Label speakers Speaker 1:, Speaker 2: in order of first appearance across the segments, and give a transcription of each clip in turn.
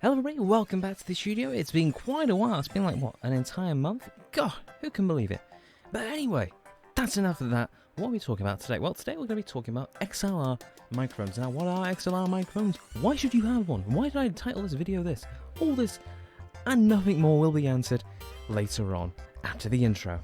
Speaker 1: Hello everybody, welcome back to the studio. It's been quite a while. It's been like, what, an entire month? God, who can believe it? But anyway, that's enough of that. What are we talking about today? Well, today we're going to be talking about XLR microphones. Now, what are XLR microphones? Why should you have one? Why did I title this video this? All this and nothing more will be answered later on after the intro.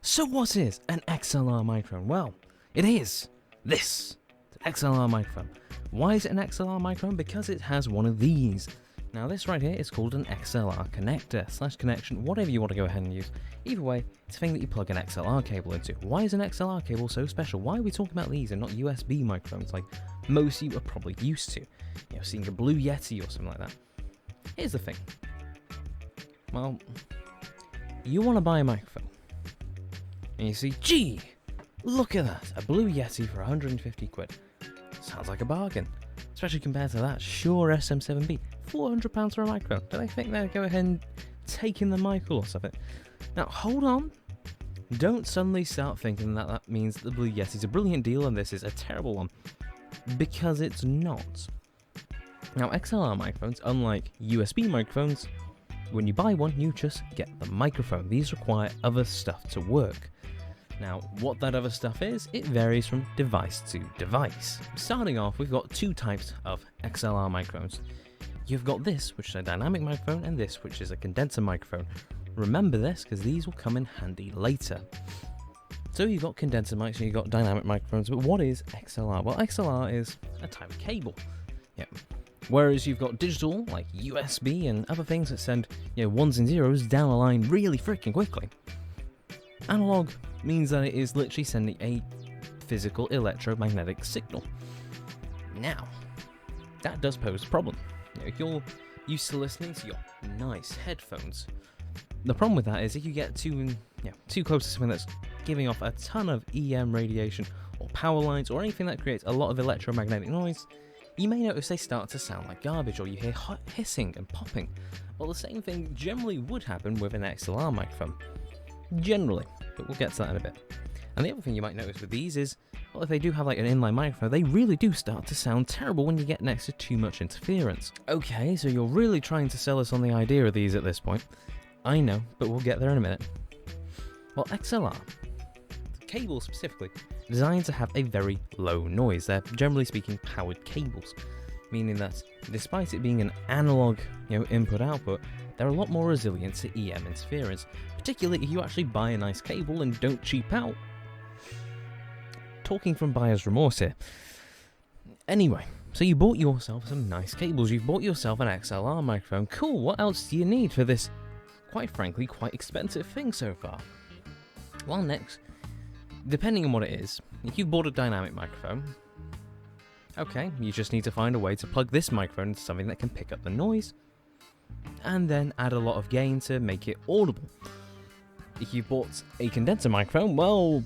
Speaker 1: So what is an XLR microphone? Well, it is this. It's an XLR microphone. Why is it an XLR microphone? Because it has one of these. Now this right here is called an XLR connector / connection, whatever you want to go ahead and use. Either way, it's a thing that you plug an XLR cable into. Why is an XLR cable so special? Why are we talking about these and not USB microphones like most of you are probably used to? You know, seeing a Blue Yeti or something like that. Here's the thing. Well, you want to buy a microphone. And you see, gee, look at that, a Blue Yeti for 150 quid. Sounds like a bargain, especially compared to that Shure SM7B, £400 for a microphone. Do they think they'll go ahead and take in the mic or something? Now, hold on. Don't suddenly start thinking that that means the Blue Yeti's a brilliant deal and this is a terrible one, because it's not. Now, XLR microphones, unlike USB microphones, when you buy one, you just get the microphone. These require other stuff to work. Now, what that other stuff is, it varies from device to device. Starting off, we've got two types of XLR microphones. You've got this, which is a dynamic microphone, and this, which is a condenser microphone. Remember this, because these will come in handy later. So you've got condenser mics and you've got dynamic microphones, but what is XLR? Well, XLR is a type of cable. Yep. Whereas you've got digital, like USB and other things that send, ones and zeros down a line really freaking quickly. Analog means that it is literally sending a physical electromagnetic signal. Now, that does pose a problem. If you're used to listening to your nice headphones, the problem with that is if you get too close to something that's giving off a ton of EM radiation or power lines or anything that creates a lot of electromagnetic noise, you may notice they start to sound like garbage or you hear hissing and popping. Well, the same thing generally would happen with an XLR microphone. Generally, but we'll get to that in a bit. And the other thing you might notice with these is, well, if they do have like an inline microphone, they really do start to sound terrible when you get next to too much interference. Okay, so you're really trying to sell us on the idea of these at this point. I know, but we'll get there in a minute. Well, XLR, the cables specifically, are designed to have a very low noise. They're generally speaking powered cables, meaning that despite it being an analog, input-output, they're a lot more resilient to EM interference, particularly if you actually buy a nice cable and don't cheap out. Talking from buyer's remorse here. Anyway, so you bought yourself some nice cables, you've bought yourself an XLR microphone. Cool, what else do you need for this, quite frankly, quite expensive thing so far? Well, next, depending on what it is, if you bought a dynamic microphone, okay, you just need to find a way to plug this microphone into something that can pick up the noise, and then add a lot of gain to make it audible. If you bought a condenser microphone, well,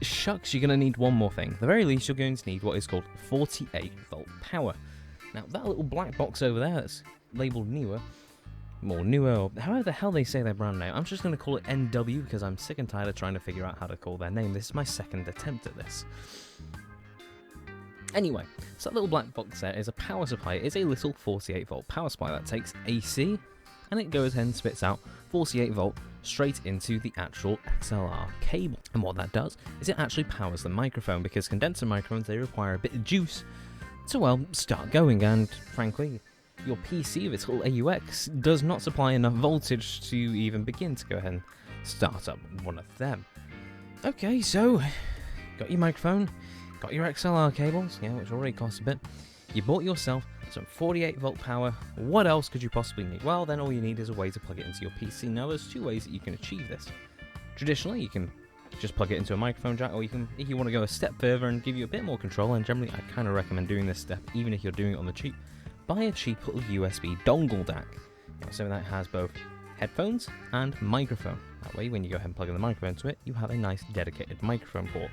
Speaker 1: shucks, you're going to need one more thing. At the very least, you're going to need what is called 48 volt power. Now, that little black box over there that's labeled newer, or however the hell they say their brand name, I'm just going to call it NW because I'm sick and tired of trying to figure out how to call their name. This is my second attempt at this. Anyway, so that little black box there is a power supply. It's a little 48 volt power supply that takes AC and it goes ahead and spits out 48 volt straight into the actual XLR cable. And what that does is it actually powers the microphone, because condenser microphones, they require a bit of juice to, well, start going, and frankly, your PC with its little AUX does not supply enough voltage to even begin to go ahead and start up one of them. Okay, so got your microphone, got your XLR cables, which already costs a bit. You bought yourself some 48 volt power. What else could you possibly need? Well, then all you need is a way to plug it into your PC. Now, there's two ways that you can achieve this. Traditionally, you can just plug it into a microphone jack, or you can, if you want to go a step further and give you a bit more control, and generally I kind of recommend doing this step, even if you're doing it on the cheap, buy a cheap little USB dongle DAC. Something that has both headphones and microphone. That way, when you go ahead and plug in the microphone to it, you have a nice dedicated microphone port.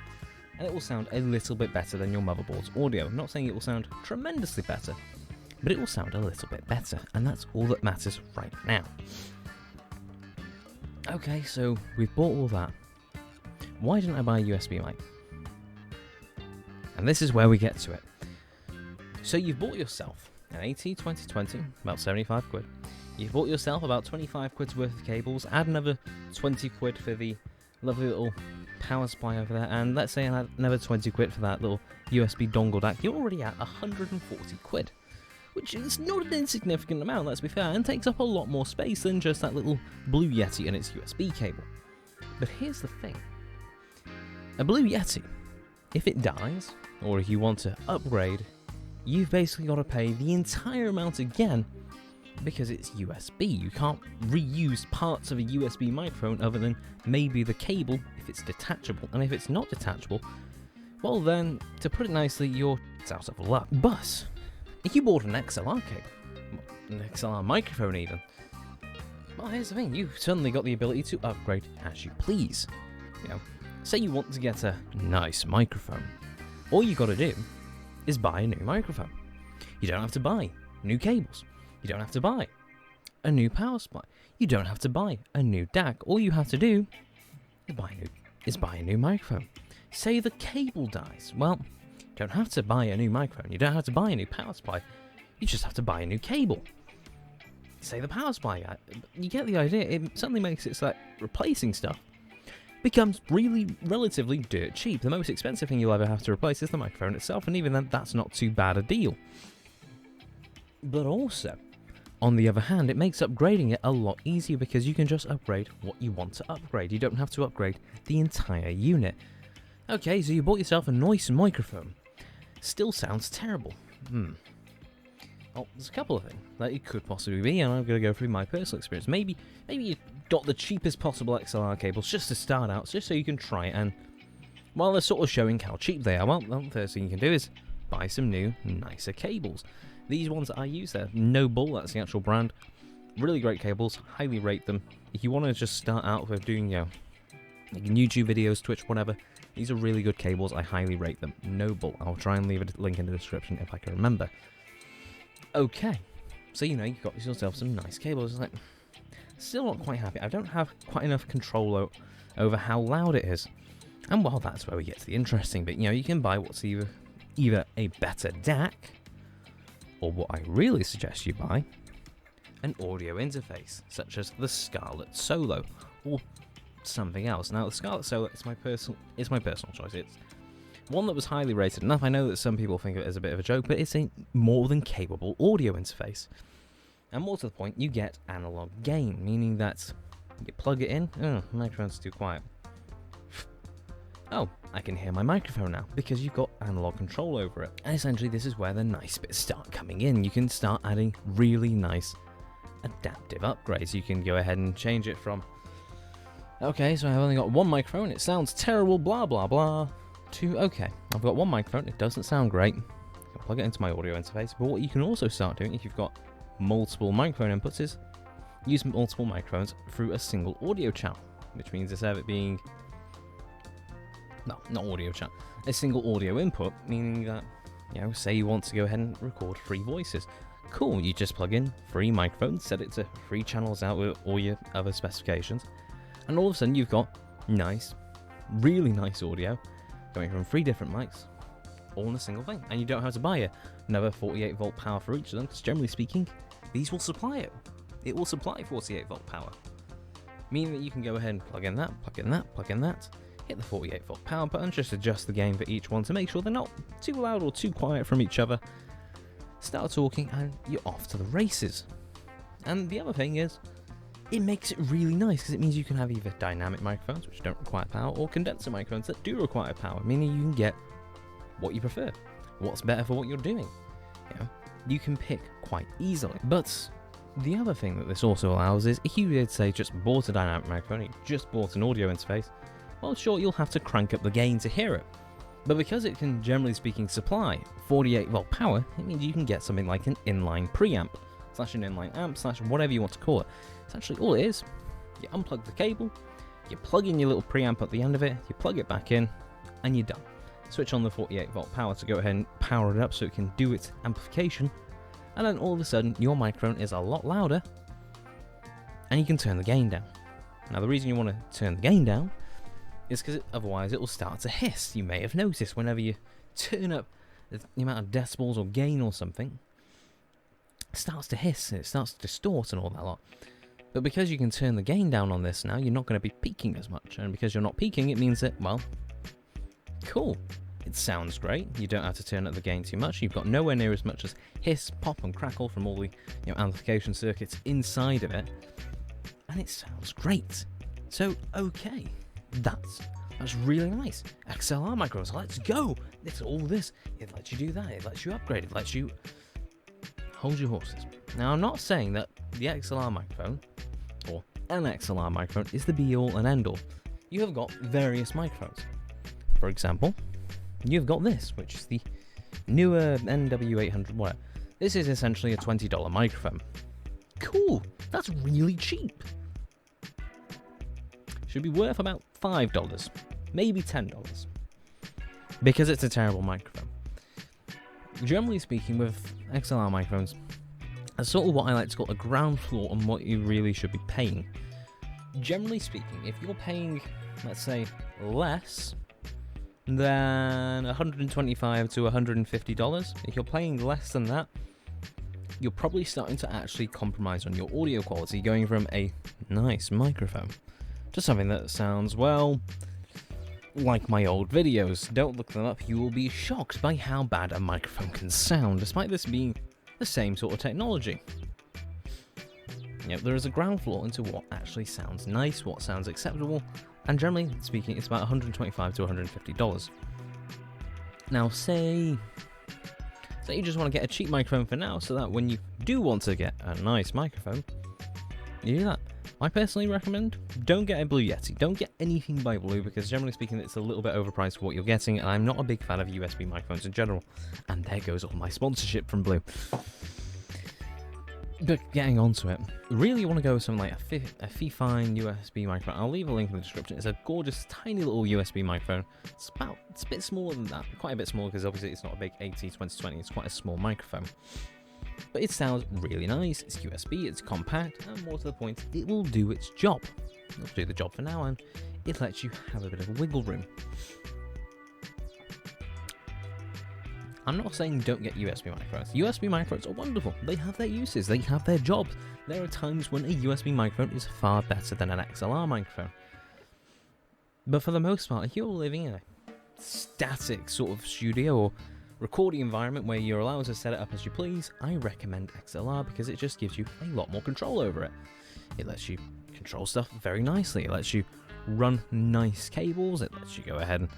Speaker 1: And it will sound a little bit better than your motherboard's audio. I'm not saying it will sound tremendously better, but it will sound a little bit better, and that's all that matters right now. Okay, so we've bought all that. Why didn't I buy a USB mic? And this is where we get to it. So you've bought yourself an AT2020, about 75 quid. You've bought yourself about 25 quid's worth of cables, add another 20 quid for the lovely little power supply over there, and let's say another 20 quid for that little USB dongle DAC. You're already at 140 quid, which is not an insignificant amount, let's be fair, and takes up a lot more space than just that little Blue Yeti and its USB cable. But here's the thing. A Blue Yeti, if it dies, or if you want to upgrade, you've basically got to pay the entire amount again because it's USB. You can't reuse parts of a USB microphone other than maybe the cable if it's detachable. And if it's not detachable, well then, to put it nicely, you're out of luck. But if you bought an XLR cable, an XLR microphone even, well here's the thing, you've suddenly got the ability to upgrade as you please. You know, say you want to get a nice microphone. All you got to do is buy a new microphone. You don't have to buy new cables. You don't have to buy a new power supply. You don't have to buy a new DAC. All you have to do is buy a new microphone. Say the cable dies. Well, you don't have to buy a new microphone. You don't have to buy a new power supply. You just have to buy a new cable. Say the power supply. You get the idea. It suddenly makes it so that replacing stuff becomes really relatively dirt cheap. The most expensive thing you'll ever have to replace is the microphone itself, and even then, that's not too bad a deal. But also, on the other hand, it makes upgrading it a lot easier because you can just upgrade what you want to upgrade. You don't have to upgrade the entire unit. Okay, so you bought yourself a nice microphone. Still sounds terrible. Well, there's a couple of things that it could possibly be, and I'm going to go through my personal experience. Maybe you got the cheapest possible XLR cables just to start out, just so you can try it, and while they're sort of showing how cheap they are, well, the first thing you can do is buy some new, nicer cables. These ones that I use, they're No Bull, that's the actual brand. Really great cables, highly rate them. If you want to just start out with doing, like YouTube videos, Twitch, whatever, these are really good cables, I highly rate them. No Bull, I'll try and leave a link in the description if I can remember. Okay, so you've got yourself some nice cables. It's like, still not quite happy. I don't have quite enough control over how loud it is. And well, that's where we get to the interesting bit. You can buy what's either a better DAC, or what I really suggest you buy, an audio interface, such as the Scarlett Solo, or something else. Now, the Scarlett Solo is my personal choice. It's one that was highly rated enough. I know that some people think of it as a bit of a joke, but it's a more than capable audio interface. And more to the point, you get analog gain, meaning that you plug it in. Oh, the microphone's too quiet. Oh, I can hear my microphone now, because you've got analog control over it. And essentially, this is where the nice bits start coming in. You can start adding really nice adaptive upgrades. You can go ahead and change it from, okay, so I've only got one microphone, it sounds terrible, blah, blah, blah, to, okay, I've got one microphone, it doesn't sound great, I can plug it into my audio interface. But what you can also start doing, if you've got multiple microphone inputs, is use multiple microphones through a single audio channel, which means instead of it being, no, not audio channel, a single audio input, meaning that, say you want to go ahead and record 3 voices. Cool, you just plug in 3 microphones, set it to 3 channels out with all your other specifications, and all of a sudden you've got nice, really nice audio going from 3 different mics, all in a single thing. And you don't have to buy another 48 volt power for each of them, because generally speaking, these will supply it. It will supply 48 volt power, meaning that you can go ahead and plug in that, plug in that, plug in that, hit the 48 volt power button, just adjust the gain for each one to make sure they're not too loud or too quiet from each other. Start talking and you're off to the races. And the other thing is, it makes it really nice because it means you can have either dynamic microphones, which don't require power, or condenser microphones that do require power, meaning you can get what you prefer, what's better for what you're doing. You can pick quite easily. But the other thing that this also allows is, if you did say just bought a dynamic microphone, you just bought an audio interface, well sure, you'll have to crank up the gain to hear it. But because it can, generally speaking, supply 48 volt power, it means you can get something like an inline preamp, / an inline amp, / whatever you want to call it. It's actually all it is. You unplug the cable, you plug in your little preamp at the end of it, you plug it back in, and you're done. Switch on the 48 volt power to go ahead and power it up so it can do its amplification, and then all of a sudden your microphone is a lot louder, and you can turn the gain down. Now the reason you want to turn the gain down is because otherwise it will start to hiss. You may have noticed whenever you turn up the amount of decibels or gain or something, it starts to hiss and it starts to distort and all that lot. But because you can turn the gain down on this now, you're not going to be peaking as much. And because you're not peaking, it means that, well, cool. It sounds great. You don't have to turn up the gain too much. You've got nowhere near as much as hiss, pop, and crackle from all the amplification circuits inside of it. And it sounds great. So, okay. That's really nice. XLR microphones, let's go. It's all this. It lets you do that. It lets you upgrade. It lets you hold your horses. Now, I'm not saying that the XLR microphone, or an XLR microphone, is the be-all and end-all. You have got various microphones. For example, you've got this, which is the newer NW800 whatever. This is essentially a $20 microphone. Cool. That's really cheap. Should be worth about $5, maybe $10, because it's a terrible microphone. Generally speaking, with XLR microphones, that's sort of what I like to call a ground floor on what you really should be paying. Generally speaking, if you're paying, let's say, less than $125 to $150, if you're paying less than that, you're probably starting to actually compromise on your audio quality, going from a nice microphone to something that sounds, well, like my old videos. Don't look them up, you will be shocked by how bad a microphone can sound, despite this being the same sort of technology. There is a ground floor into what actually sounds nice, what sounds acceptable, and generally speaking, it's about $125 to $150. Now, say you just want to get a cheap microphone for now, so that when you do want to get a nice microphone, you do that. I personally recommend, don't get a Blue Yeti. Don't get anything by Blue, because generally speaking, it's a little bit overpriced for what you're getting, and I'm not a big fan of USB microphones in general. And there goes all my sponsorship from Blue. But getting onto it, really you want to go with something like a Fifine USB microphone. I'll leave a link in the description. It's a gorgeous, tiny little USB microphone. It's a bit smaller than that, quite a bit smaller, because obviously it's not a big AT2020. It's quite a small microphone. But it sounds really nice, it's USB, it's compact, and more to the point, it will do its job. It'll do the job for now, and it lets you have a bit of wiggle room. I'm not saying don't get USB microphones. USB microphones are wonderful. They have their uses, they have their jobs. There are times when a USB microphone is far better than an XLR microphone. But for the most part, if you're living in a static sort of studio or recording environment where you're allowed to set it up as you please, I recommend XLR because it just gives you a lot more control over it. It lets you control stuff very nicely. It lets you run nice cables. It lets you go ahead and,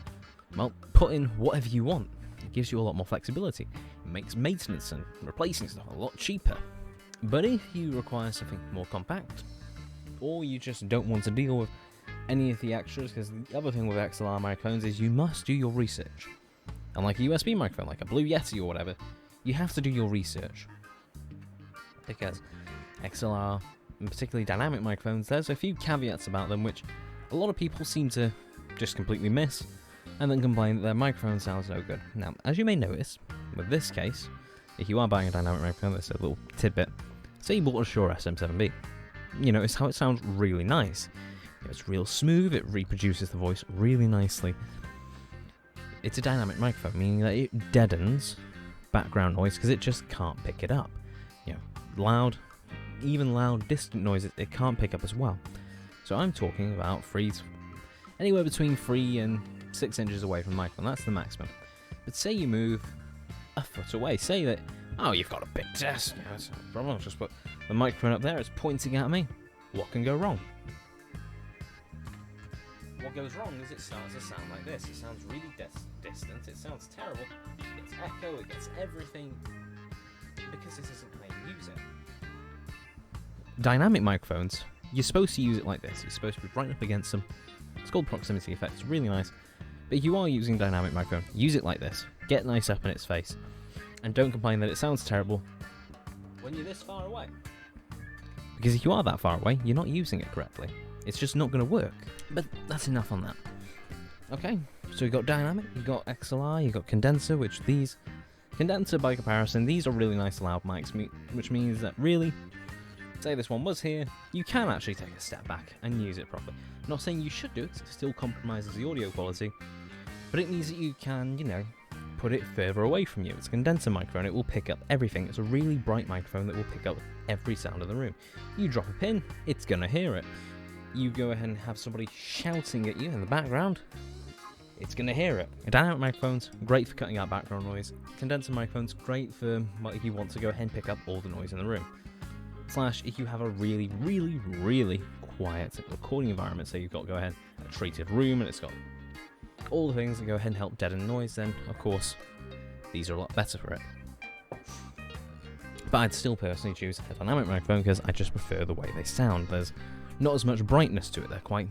Speaker 1: well, put in whatever you want. It gives you a lot more flexibility. It makes maintenance and replacing stuff a lot cheaper. But if you require something more compact, or you just don't want to deal with any of the extras, because the other thing with XLR microphones is you must do your research. Unlike a USB microphone, like a Blue Yeti or whatever, you have to do your research. Because XLR, and particularly dynamic microphones, there's a few caveats about them which a lot of people seem to just completely miss, and then complain that their microphone sounds no good. Now, as you may notice, with this case, if you are buying a dynamic microphone, that's a little tidbit. Say you bought a Shure SM7B. You notice how it sounds really nice. It's real smooth, it reproduces the voice really nicely. It's a dynamic microphone, meaning that it deadens background noise because it just can't pick it up. Loud, even loud, distant noises, it can't pick up as well. So I'm talking about anywhere between 3 and 6 inches away from the microphone. That's the maximum. But say you move a foot away. Say that, oh, you've got a big desk. That's no problem. I'll just put the microphone up there. It's pointing at me. What can go wrong? What goes wrong is it starts to sound like this. It sounds really distant. It sounds terrible. It gets echo. It gets everything. Because this isn't how you use it. Dynamic microphones, you're supposed to use it like this. You're supposed to be right up against them. It's called proximity effect. It's really nice. But if you are using dynamic microphone, use it like this. Get nice up in its face. And don't complain that it sounds terrible when you're this far away. Because if you are that far away, you're not using it correctly. It's just not going to work. But that's enough on that. Okay, so you've got dynamic, you've got XLR, you've got condenser, condenser by comparison, these are really nice loud mics, which means that really, say this one was here, you can actually take a step back and use it properly. I'm not saying you should do it, 'cause it still compromises the audio quality, but it means that you can, put it further away from you. It's a condenser microphone, it will pick up everything. It's a really bright microphone that will pick up every sound in the room. You drop a pin, it's gonna hear it. You go ahead and have somebody shouting at you in the background, it's gonna hear it. Dynamic microphones, great for cutting out background noise. Condenser microphones, great for if you want to go ahead and pick up all the noise in the room. Slash, if you have a really, really, really quiet recording environment, so you've got to go ahead a treated room and it's got all the things that go ahead and help deaden noise, then of course these are a lot better for it. But I'd still personally choose a dynamic microphone because I just prefer the way they sound. There's not as much brightness to it. They're quite,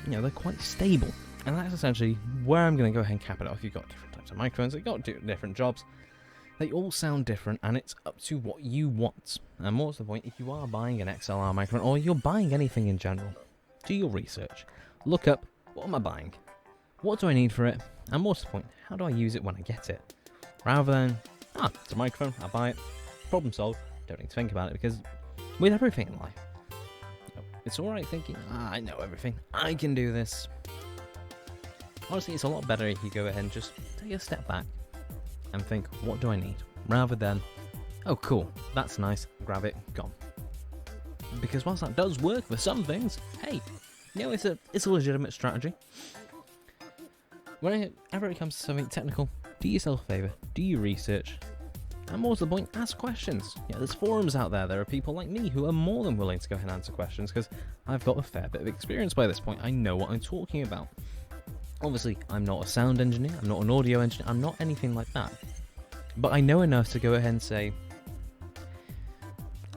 Speaker 1: they're quite stable. And that's essentially where I'm going to go ahead and cap it off. You've got different types of microphones, they've got different jobs. They all sound different, and it's up to what you want. And more to the point, if you are buying an XLR microphone, or you're buying anything in general, do your research. Look up, what am I buying? What do I need for it? And more to the point, how do I use it when I get it? Rather than, it's a microphone, I'll buy it, problem solved, don't need to think about it, because with everything in life, it's alright thinking, I know everything, I can do this. Honestly, it's a lot better if you go ahead and just take a step back and think, what do I need? Rather than, oh cool, that's nice, grab it, gone. Because whilst that does work for some things, hey, it's a legitimate strategy. Whenever it comes to something technical, do yourself a favour, do your research, and more to the point, ask questions. There's forums out there are people like me who are more than willing to go ahead and answer questions, because I've got a fair bit of experience by this point, I know what I'm talking about. Obviously, I'm not a sound engineer, I'm not an audio engineer, I'm not anything like that. But I know enough to go ahead and say,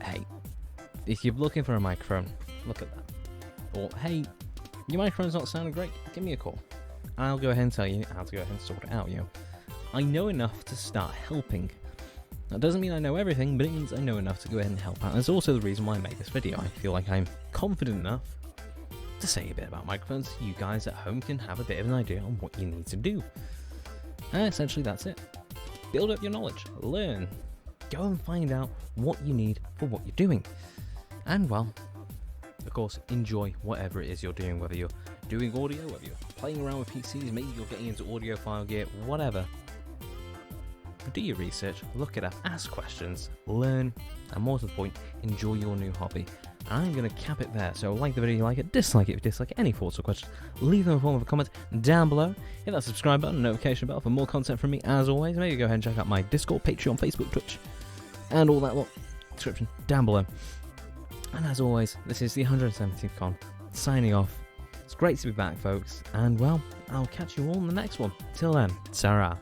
Speaker 1: hey, if you're looking for a microphone, look at that. Or, hey, your microphone's not sounding great, give me a call. I'll go ahead and tell you how to go ahead and sort it out, I know enough to start helping. That doesn't mean I know everything, but it means I know enough to go ahead and help out. That's also the reason why I made this video. I feel like I'm confident enough to say a bit about microphones, you guys at home can have a bit of an idea on what you need to do. And essentially that's it. Build up your knowledge, learn, go and find out what you need for what you're doing. And well, of course, enjoy whatever it is you're doing, whether you're doing audio, whether you're playing around with PCs, maybe you're getting into audiophile gear, whatever. Do your research, look it up, ask questions, learn, and more to the point, enjoy your new hobby. And I'm going to cap it there, so like the video if you like it, dislike it if you dislike it, any thoughts or questions, leave them in the form of a comment down below, hit that subscribe button, notification bell for more content from me as always, maybe go ahead and check out my Discord, Patreon, Facebook, Twitch, and all that lot, description down below. And as always, this is the 117th Con, signing off. It's great to be back folks, and well, I'll catch you all in the next one. Till then, Sarah.